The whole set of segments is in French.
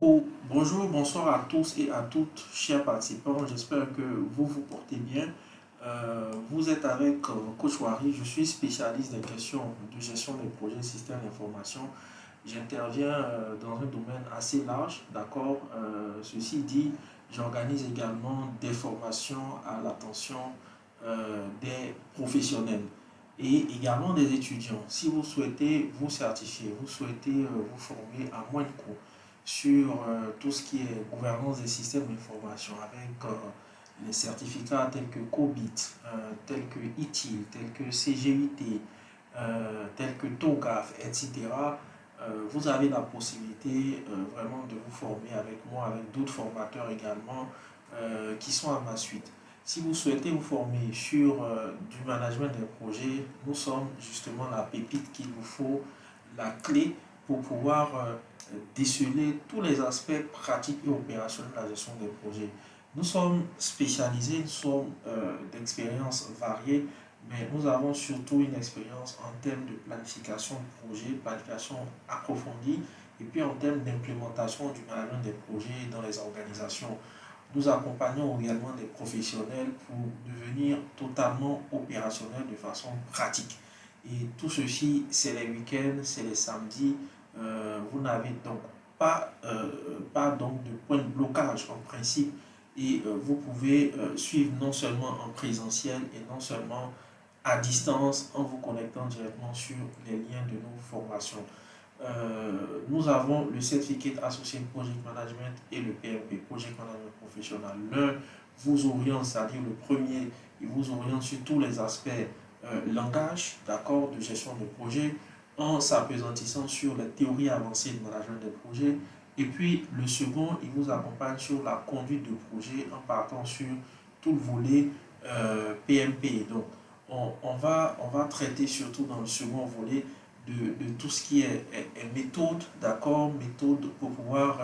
Bonjour, bonsoir à tous et à toutes, chers participants. J'espère que vous vous portez bien. Vous êtes avec Coach Wari. Je suis spécialiste des questions de gestion des projets systèmes d'information. J'interviens dans un domaine assez large, d'accord. Ceci dit, j'organise également des formations à l'attention des professionnels et également des étudiants. Si vous souhaitez vous certifier, vous souhaitez vous former à moins de cours sur tout ce qui est gouvernance des systèmes d'information avec les certificats tels que COBIT, tels que ITIL, tels que CGUT, tels que TOGAF, etc. Vous avez la possibilité vraiment de vous former avec moi, avec d'autres formateurs également qui sont à ma suite. Si vous souhaitez vous former sur du management des projets, nous sommes justement la pépite qu'il vous faut, la clé pour pouvoir déceler tous les aspects pratiques et opérationnels de la gestion des projets. Nous sommes spécialisés, nous sommes d'expériences variées, mais nous avons surtout une expérience en termes de planification de projet, planification approfondie, et puis en termes d'implémentation du management des projets dans les organisations. Nous accompagnons également des professionnels pour devenir totalement opérationnels de façon pratique. Et tout ceci, c'est les week-ends, c'est les samedis. Vous n'avez donc pas donc de point de blocage en principe. Et vous pouvez suivre non seulement en présentiel et non seulement à distance en vous connectant directement sur les liens de nos formations. Nous avons le Certificate Associate Project Management et le PMP, Project Management Professional. L'un vous oriente, c'est-à-dire le premier, il vous oriente sur tous les aspects langage, d'accord, de gestion de projet, en s'appesantissant sur les théories avancées de management des projets. Et puis le second, il vous accompagne sur la conduite de projet en partant sur tout le volet PMP. Donc, on va traiter surtout dans le second volet de tout ce qui est méthode, d'accord, méthode pour pouvoir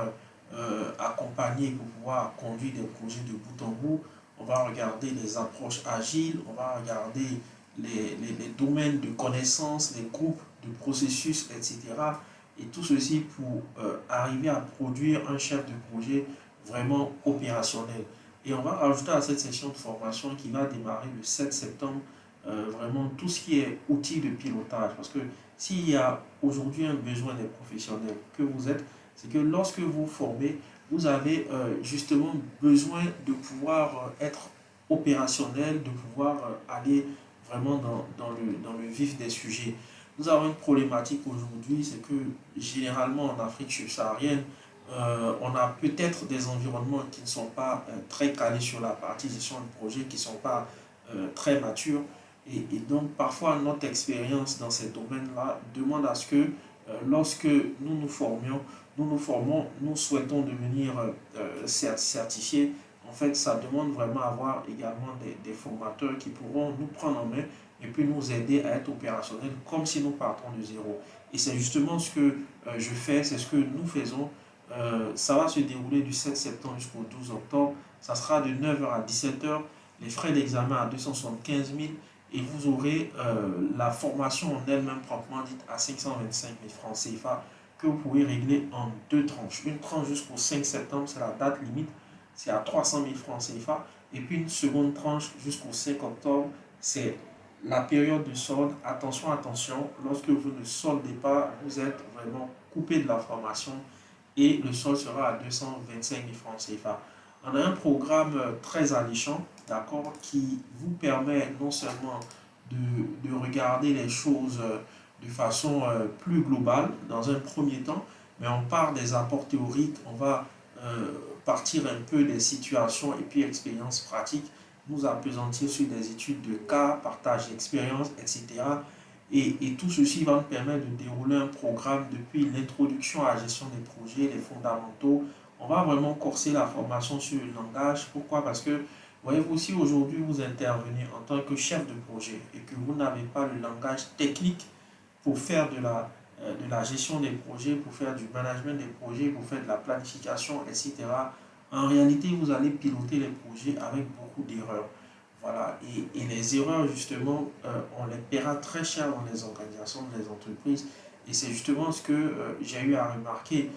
accompagner, pour pouvoir conduire des projets de bout en bout. On va regarder les approches agiles, on va regarder les domaines de connaissances, les groupes de processus, etc. Et tout ceci pour arriver à produire un chef de projet vraiment opérationnel. Et on va rajouter à cette session de formation qui va démarrer le 7 septembre vraiment tout ce qui est outils de pilotage. Parce que s'il y a aujourd'hui un besoin des professionnels que vous êtes, c'est que lorsque vous formez, vous avez justement besoin de pouvoir être opérationnel, de pouvoir aller vraiment dans le vif des sujets. Nous avons une problématique aujourd'hui, c'est que généralement en Afrique subsaharienne, on a peut-être des environnements qui ne sont pas très calés sur la partie gestion de projet, qui ne sont pas très matures. Et donc, parfois, notre expérience dans ces domaines-là demande à ce que lorsque nous nous formons, nous souhaitons devenir certifiés. En fait, ça demande vraiment avoir également des formateurs qui pourront nous prendre en main et puis nous aider à être opérationnels comme si nous partons de zéro. Et c'est justement ce que je fais, c'est ce que nous faisons. Ça va se dérouler du 7 septembre jusqu'au 12 octobre. Ça sera de 9h à 17h. Les frais d'examen à 275 000 et vous aurez la formation en elle-même proprement dite à 525 000 francs CFA que vous pouvez régler en deux tranches. Une tranche jusqu'au 5 septembre, c'est la date limite, c'est à 300 000 francs CFA. Et puis une seconde tranche jusqu'au 5 octobre, c'est la période de solde. Attention, attention, lorsque vous ne soldez pas, vous êtes vraiment coupé de la formation et le solde sera à 225 000 francs CFA. On a un programme très alléchant, d'accord, qui vous permet non seulement de regarder les choses de façon plus globale dans un premier temps, mais on part des apports théoriques, on va partir un peu des situations et puis expériences pratiques, nous appesantir sur des études de cas, partage d'expériences, etc. Et tout ceci va nous permettre de dérouler un programme depuis l'introduction à la gestion des projets, les fondamentaux. On va vraiment corser la formation sur le langage. Pourquoi? Parce que, voyez-vous, si aujourd'hui vous intervenez en tant que chef de projet et que vous n'avez pas le langage technique pour faire de la gestion des projets, pour faire du management des projets, pour faire de la planification, etc., en réalité, vous allez piloter les projets avec beaucoup d'erreurs. Voilà. Et les erreurs, justement, on les paiera très cher dans les organisations, dans les entreprises. Et c'est justement ce que j'ai eu à remarquer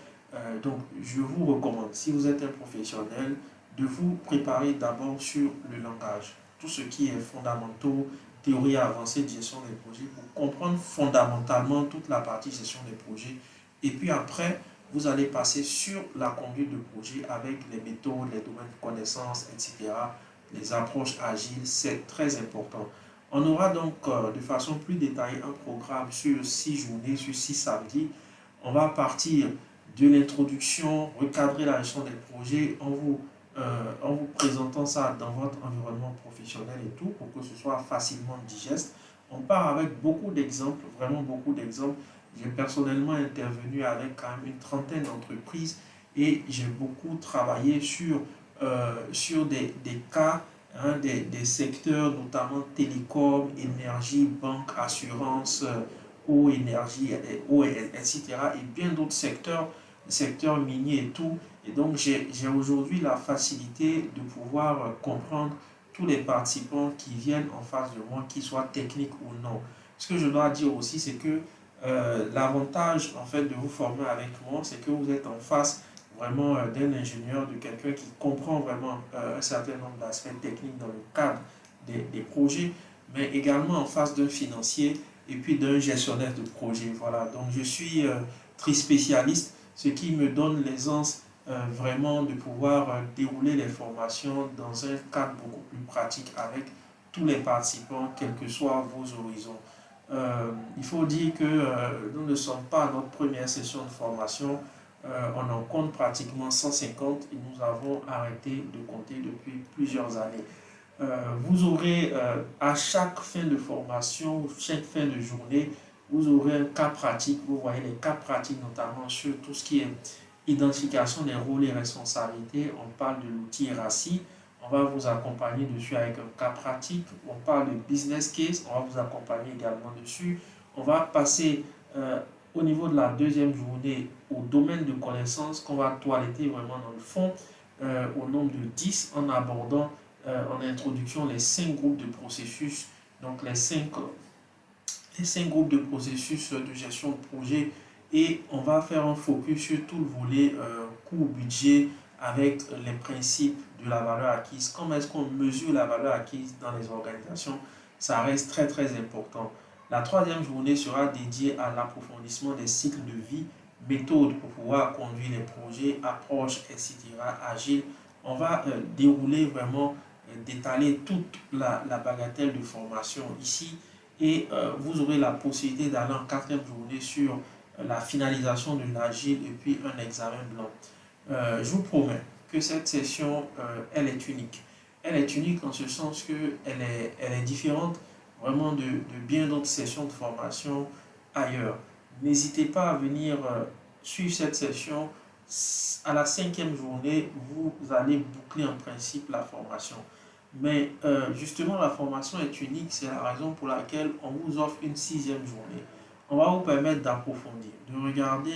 Donc, je vous recommande, si vous êtes un professionnel, de vous préparer d'abord sur le langage. Tout ce qui est fondamentaux, théorie avancée de gestion des projets, pour comprendre fondamentalement toute la partie gestion des projets. Et puis après, vous allez passer sur la conduite de projet avec les méthodes, les domaines de connaissances, etc. Les approches agiles, c'est très important. On aura donc de façon plus détaillée un programme sur 6 journées, sur 6 samedis. On va partir de l'introduction, recadrer la gestion des projets en vous présentant ça dans votre environnement professionnel et tout, pour que ce soit facilement digeste. On part avec beaucoup d'exemples, vraiment beaucoup d'exemples. J'ai personnellement intervenu avec quand même une trentaine d'entreprises et j'ai beaucoup travaillé sur des cas, hein, des secteurs, notamment télécom, énergie, banque, assurance, eau, énergie, eau, etc. et bien d'autres secteurs, secteurs miniers et tout. Et donc, j'ai aujourd'hui la facilité de pouvoir comprendre tous les participants qui viennent en face de moi, qu'ils soient techniques ou non. Ce que je dois dire aussi, c'est que l'avantage en fait de vous former avec moi, c'est que vous êtes en face vraiment d'un ingénieur, de quelqu'un qui comprend vraiment un certain nombre d'aspects techniques dans le cadre des projets, mais également en face d'un financier et puis d'un gestionnaire de projet. Voilà, donc je suis très spécialiste, ce qui me donne l'aisance vraiment de pouvoir dérouler les formations dans un cadre beaucoup plus pratique avec tous les participants, quels que soient vos horizons. Il faut dire que nous ne sommes pas à notre première session de formation. On en compte pratiquement 150 et nous avons arrêté de compter depuis plusieurs années. Vous aurez à chaque fin de formation, chaque fin de journée, vous aurez un cas pratique. Vous voyez les cas pratiques notamment sur tout ce qui est identification des rôles et responsabilités. On parle de l'outil RACI. On va vous accompagner dessus avec un cas pratique. On parle de business case. On va vous accompagner également dessus. On va passer au niveau de la deuxième journée au domaine de connaissances qu'on va toiletter vraiment dans le fond au nombre de 10 en abordant en introduction les 5 groupes de processus. Donc les cinq groupes de processus de gestion de projet et on va faire un focus sur tout le volet coût budget avec les principes de la valeur acquise. Comment est-ce qu'on mesure la valeur acquise dans les organisations? Ça reste très très important. La troisième journée sera dédiée à l'approfondissement des cycles de vie, méthodes pour pouvoir conduire les projets, approches, etc. agiles. On va dérouler vraiment, d'étaler toute la bagatelle de formation ici et vous aurez la possibilité d'aller en quatrième journée sur la finalisation de l'agile et puis un examen blanc. Je vous promets que cette session, elle est unique. Elle est unique en ce sens elle est différente vraiment de bien d'autres sessions de formation ailleurs. N'hésitez pas à venir suivre cette session. À la cinquième journée, vous allez boucler en principe la formation. Mais justement, la formation est unique, c'est la raison pour laquelle on vous offre une sixième journée. On va vous permettre d'approfondir, de regarder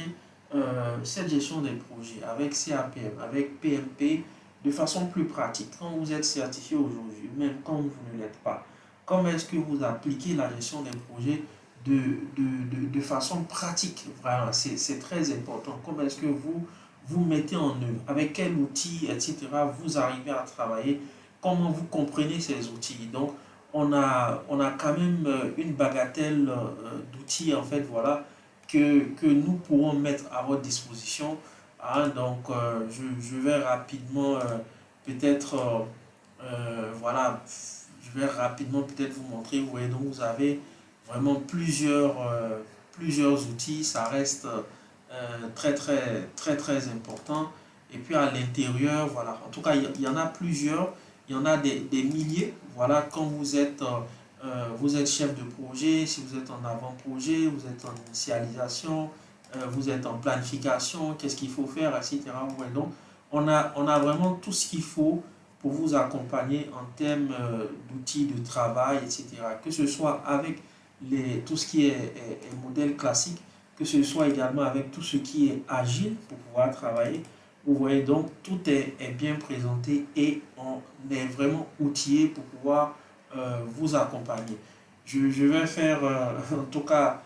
cette gestion des projets avec CAPM, avec PMP, de façon plus pratique. Quand vous êtes certifié aujourd'hui, même quand vous ne l'êtes pas, comment est-ce que vous appliquez la gestion des projets de façon pratique? Vraiment, c'est très important. Comment est-ce que vous mettez en œuvre, avec quel outil, etc., vous arrivez à travailler, comment vous comprenez ces outils. Donc, on a quand même une bagatelle d'outils, en fait, voilà, que nous pourrons mettre à votre disposition. Hein. Donc, je vais rapidement, peut-être, voilà, je vais rapidement peut-être vous montrer. Vous voyez, donc, vous avez vraiment plusieurs outils. Ça reste très, très, très, très important. Et puis, à l'intérieur, voilà, en tout cas, il y en a plusieurs. Il y en a des milliers. Voilà, quand vous êtes chef de projet, si vous êtes en avant-projet, vous êtes en initialisation, vous êtes en planification, qu'est-ce qu'il faut faire, etc. Ouais, donc, on a vraiment tout ce qu'il faut pour vous accompagner en termes d'outils de travail, etc. Que ce soit avec tout ce qui est modèle classique, que ce soit également avec tout ce qui est agile pour pouvoir travailler. Vous voyez donc, tout est bien présenté et on est vraiment outillé pour pouvoir vous accompagner. Je vais faire en tout cas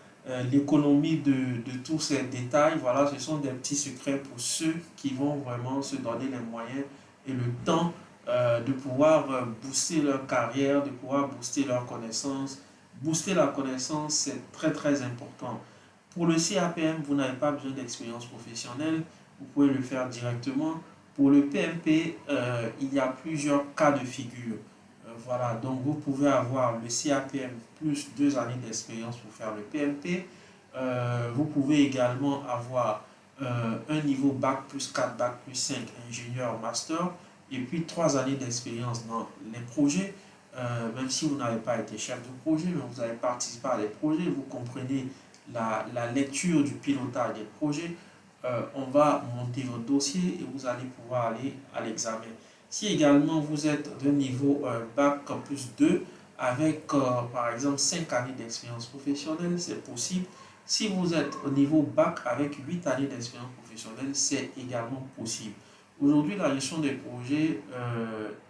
l'économie de tous ces détails. Voilà, ce sont des petits secrets pour ceux qui vont vraiment se donner les moyens et le temps de pouvoir booster leur carrière, de pouvoir booster leurs connaissances. Booster la connaissance, c'est très très important. Pour le CAPM, vous n'avez pas besoin d'expérience professionnelle, vous pouvez le faire directement. Pour le PMP, il y a plusieurs cas de figure. Voilà, donc vous pouvez avoir le CAPM plus 2 années d'expérience pour faire le PMP. Vous pouvez également avoir un niveau bac plus 4, bac plus 5, ingénieur, master, et puis 3 années d'expérience dans les projets. Même si vous n'avez pas été chef de projet, mais vous avez participé à des projets, vous comprenez la lecture du pilotage des projets. On va monter votre dossier et vous allez pouvoir aller à l'examen. Si également vous êtes de niveau bac plus 2 avec par exemple 5 années d'expérience professionnelle, c'est possible. Si vous êtes au niveau bac avec 8 années d'expérience professionnelle, c'est également possible. Aujourd'hui, la gestion des projets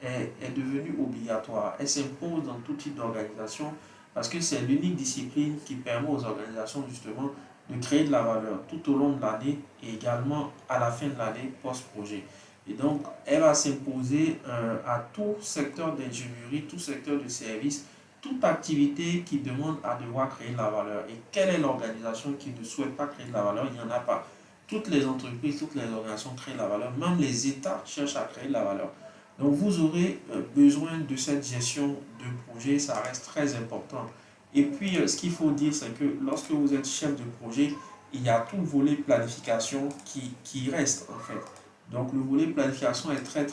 est devenue obligatoire. Elle s'impose dans tout type d'organisation parce que c'est l'unique discipline qui permet aux organisations justement de créer de la valeur tout au long de l'année et également à la fin de l'année post-projet. Et donc, elle va s'imposer à tout secteur d'ingénierie, tout secteur de service, toute activité qui demande à devoir créer de la valeur. Et quelle est l'organisation qui ne souhaite pas créer de la valeur? Il n'y en a pas. Toutes les entreprises, toutes les organisations créent de la valeur. Même les États cherchent à créer de la valeur. Donc, vous aurez besoin de cette gestion de projet. Ça reste très important. Et puis, ce qu'il faut dire, c'est que lorsque vous êtes chef de projet, il y a tout le volet planification qui reste en fait. Donc, le volet planification est très,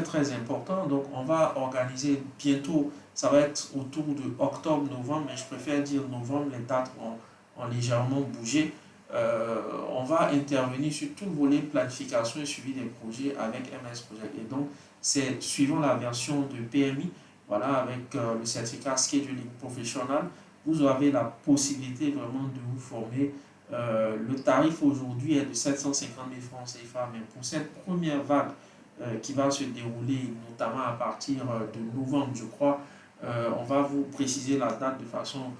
très important. Donc, on va organiser bientôt, ça va être autour de octobre, novembre, mais je préfère dire novembre, les dates ont légèrement bougé. On va intervenir sur tout le volet planification et suivi des projets avec MS Project. Et donc, c'est suivant la version de PMI, voilà, avec le certificat Scheduling Professional, vous avez la possibilité vraiment de vous former. Le tarif aujourd'hui est de 750 000 francs CFA, mais pour cette première vague qui va se dérouler notamment à partir de novembre, je crois, on va vous préciser la date de façon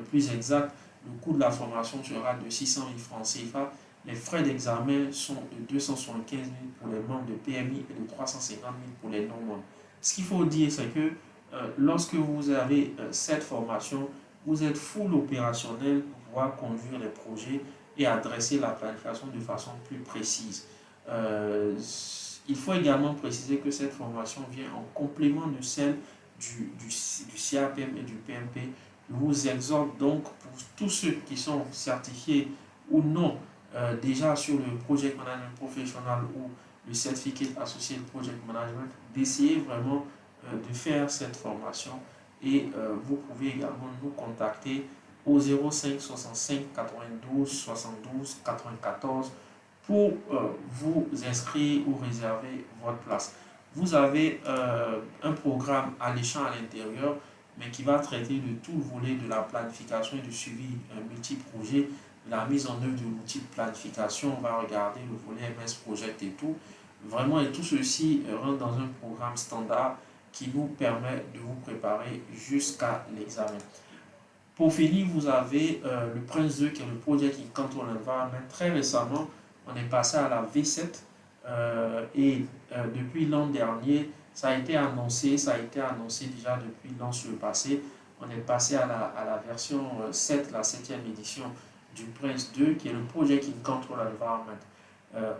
plus exacte. Le coût de la formation sera de 600 000 francs CFA. Les frais d'examen sont de 275 000 pour les membres de PMI et de 350 000 pour les non-membres. Ce qu'il faut dire, c'est que lorsque vous avez cette formation, vous êtes full opérationnel pour pouvoir conduire les projets et adresser la planification de façon plus précise. Il faut également préciser que cette formation vient en complément de celle du CAPM et du PMP. Je vous exhorte donc pour tous ceux qui sont certifiés ou non déjà sur le Project Management Professional ou le Certificate Associate Project Management, d'essayer vraiment de faire cette formation et vous pouvez également nous contacter au 05 65 92 72 94 pour vous inscrire ou réserver votre place. Vous avez un programme alléchant à l'intérieur, mais qui va traiter de tout le volet de la planification et du suivi multi-projet, la mise en œuvre de l'outil de planification. On va regarder le volet MS Project et tout. Vraiment, et tout ceci rentre dans un programme standard qui nous permet de vous préparer jusqu'à l'examen. Pour finir, vous avez le Prince 2 qui est le Project in Control Environment. Très récemment, on est passé à la V7 et depuis l'an dernier, ça a été annoncé déjà depuis l'an passé. On est passé à la version 7, la 7e édition du Prince 2 qui est le Project in Control Environment.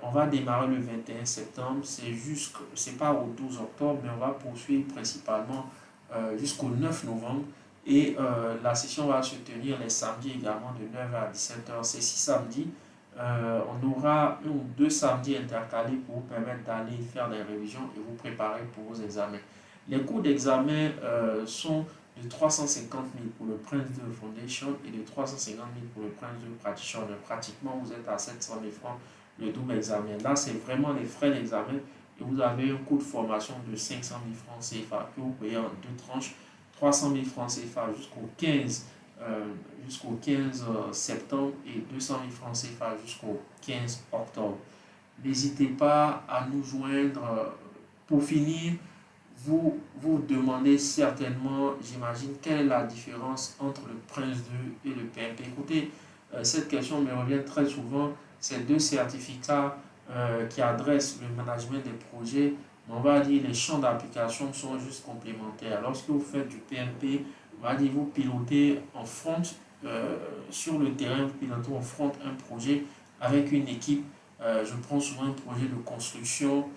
On va démarrer le 21 septembre, c'est pas au 12 octobre, mais on va poursuivre principalement jusqu'au 9 novembre. Et la session va se tenir les samedis également de 9h à 17h. Ces 6 samedis, on aura 1 ou 2 samedis intercalés pour vous permettre d'aller faire des révisions et vous préparer pour vos examens. Les coûts d'examen sont de 350 000 pour le Prince 2 Foundation et de 350 000 pour le Prince 2 Practitioner. Pratiquement, vous êtes à 700 000 francs le double examen. Là, c'est vraiment les frais d'examen et vous avez un coût de formation de 500 000 francs CFA que vous payez en 2 tranches. 300 000 francs CFA jusqu'au 15 septembre et 200 000 francs CFA jusqu'au 15 octobre. N'hésitez pas à nous joindre. Pour finir, vous demandez certainement, j'imagine, quelle est la différence entre le Prince 2 et le PMP. Écoutez, cette question me revient très souvent. Ces deux certificats qui adressent le management des projets, on va dire les champs d'application sont juste complémentaires. Lorsque vous faites du PMP, on va dire vous pilotez en front, sur le terrain, vous pilotez en front un projet avec une équipe. Je prends souvent un projet de construction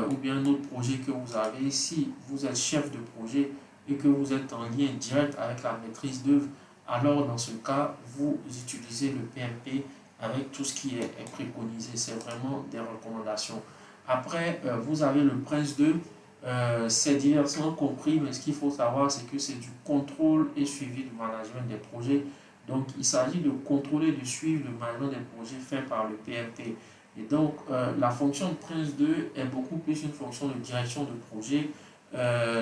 ou bien un autre projet que vous avez. Si vous êtes chef de projet et que vous êtes en lien direct avec la maîtrise d'œuvre, alors dans ce cas, vous utilisez le PMP avec tout ce qui est préconisé. C'est vraiment des recommandations. Après, vous avez le Prince 2. C'est diversement compris, mais ce qu'il faut savoir, c'est que c'est du contrôle et suivi du management des projets. Donc, il s'agit de contrôler, de suivre le management des projets fait par le PMP. Et donc, la fonction de Prince 2 est beaucoup plus une fonction de direction de projet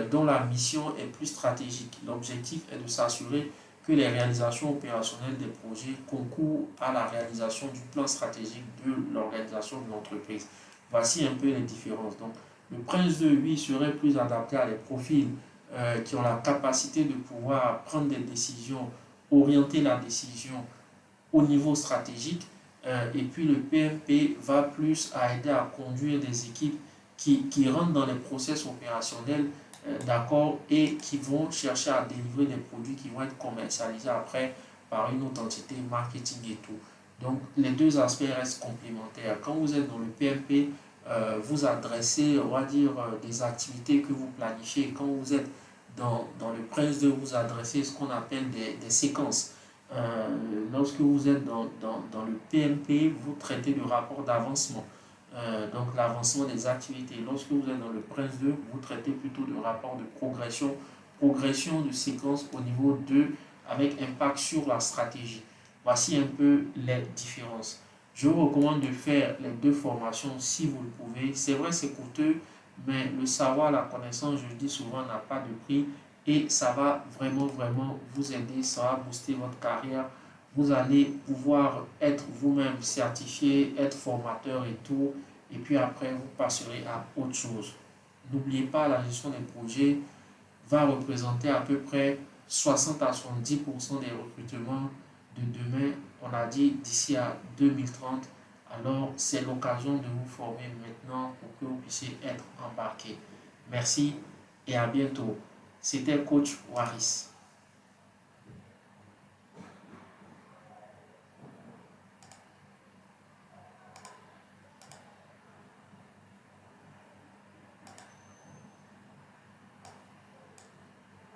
dont la mission est plus stratégique. L'objectif est de s'assurer que les réalisations opérationnelles des projets concourent à la réalisation du plan stratégique de l'organisation de l'entreprise. Voici un peu les différences. Donc, le Prince 2, lui, serait plus adapté à des profils qui ont la capacité de pouvoir prendre des décisions, orienter la décision au niveau stratégique. Et puis le PMP va plus à aider à conduire des équipes qui rentrent dans les process opérationnels, d'accord, et qui vont chercher à délivrer des produits qui vont être commercialisés après par une autre entité marketing et tout. Donc les deux aspects restent complémentaires. Quand vous êtes dans le PMP, vous adressez, on va dire, des activités que vous planifiez. Quand vous êtes dans le Prince 2, vous adressez ce qu'on appelle des séquences. Lorsque vous êtes dans le PMP, vous traitez de rapport d'avancement. Donc l'avancement des activités. Lorsque vous êtes dans le Prince 2, vous traitez plutôt de rapport de progression, progression de séquence au niveau 2 avec impact sur la stratégie. Voici un peu les différences. Je vous recommande de faire les deux formations si vous le pouvez. C'est vrai, c'est coûteux, mais le savoir, la connaissance, je le dis souvent, n'a pas de prix et ça va vraiment, vraiment vous aider. Ça va booster votre carrière. Vous allez pouvoir être vous-même certifié, être formateur et tout. Et puis après, vous passerez à autre chose. N'oubliez pas, la gestion des projets va représenter à peu près 60 à 70% des recrutements de demain. On a dit d'ici à 2030. Alors, c'est l'occasion de vous former maintenant pour que vous puissiez être embarqué. Merci et à bientôt. C'était Coach Waris.